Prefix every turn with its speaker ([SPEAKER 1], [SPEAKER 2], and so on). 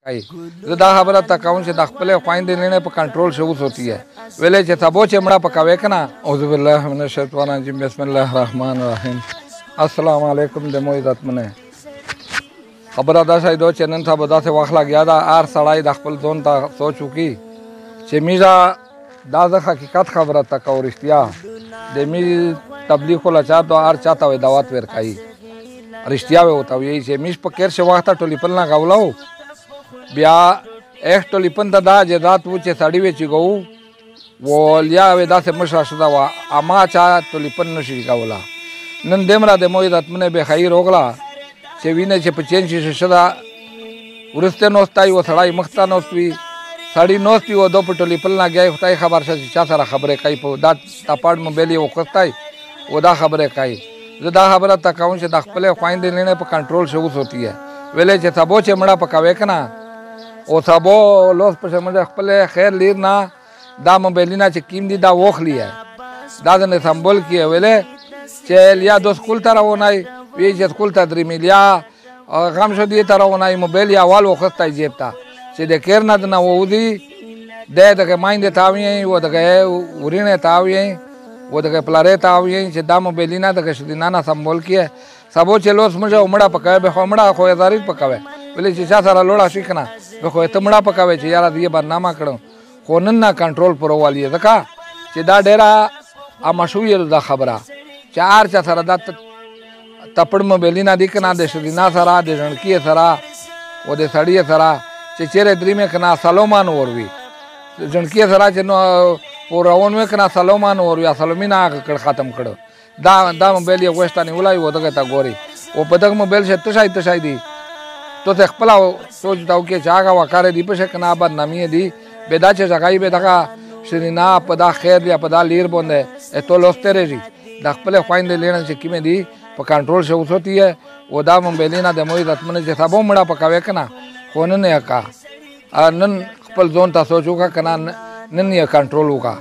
[SPEAKER 1] دا خبره تا کوم چې د خپل خويندې لینه په کنټرول شو ہوتی ہے ویلې چې تبو چې مړه پکاوي کنه اعوذ بالله من الشیطان الرجیم بسم الله الرحمن الرحیم السلام علیکم د مو عزت منه خبره دا شای دو چې نن تا بدا سے واخلا گیا دا ار سړای د خپل ځون ته سوچو کی چې میرا دا د حقیقت خبره تا کو رښتیا د می تبلیغ ولا چا تو ار چاته وي دعوت ورکای رښتیا و ته وی چې میش په کیر شو وخت ټولی پلنا غولاو بیا ایک ټولی پند دا جزات و چې سړی وی چې ګو ولیا و دا سه مشا شدا وا اما چا ټولی پن نشي غولا نن دمرا د مو عزت منه به خیر وګلا چې وینه چې په چین شي شدا ورسته نوستای و سړی مختا نوستوي سړی نوستي و دو په ټولی پلنا گئی خدای خبر شې چا سره خبره کوي په دا تاپړ موبایل یو کوستای و دا خبره کوي زدا خبره تا کوم چې د خپل خويندې لینه په کنټرول شو ہوتی ہے ویلې چې تبو چې مړه پکاوي کنه او تبو لوس په سمجه خپل خیر لیر نه دا موبایل نه چې کیم دي دا وخلی ہے دا نه سمبول کی ویلې چې لیا دو سکول تر ونای وی چې سکول ته درې ملیا غم شو دي تر ونای موبایل یا وال وخت جیب تا چې د کیر نه نه ودی دغه مایند تاوی و دغه ورینه تاوی و دغه پلاره تاوی چې دا موبایل نه دغه شدینا نه سمبول کی سبو چې لوس مجه مړه پکاوي به مړه خو زارید پکاوي ولې چې چا سره لوړا شي کنه به خو ته مړه پکاوي چې یاره دې برنامه کړو خو نن نه کنټرول پروالی ځکه چې دا ډیره امشوی دا خبره چې ار چا سره دا تپړ موبایل نه دی کنه د شدینا سره د ژوندکی سره و د سړی سره چې چیرې درې مې کنه سلومان وروي ژوندکی سره چې نو پورون مې کنه سلومان وروي سلومینا کړ ختم کړ دا موبایل یو وښتانه ولای و دغه تا ګوري او په دغه موبایل شته تشای دی تو ته خپل سوچ داو کې چاغه وکړه دی په شکنه بعد نامې دی بدا چې ځای به دغه شرینا په دا خیر دی په دا لیر باندې ته لوسته رہی د خپل خويندې لینه چې کیمه دی په کنټرول شو ہوتی ہے و دا موبایل نه د موي راتمنه چې سبو مړه پکاوي کنه خو نه کا نن خپل ځون ته سوچو کا کنه نن یې کنټرول وکا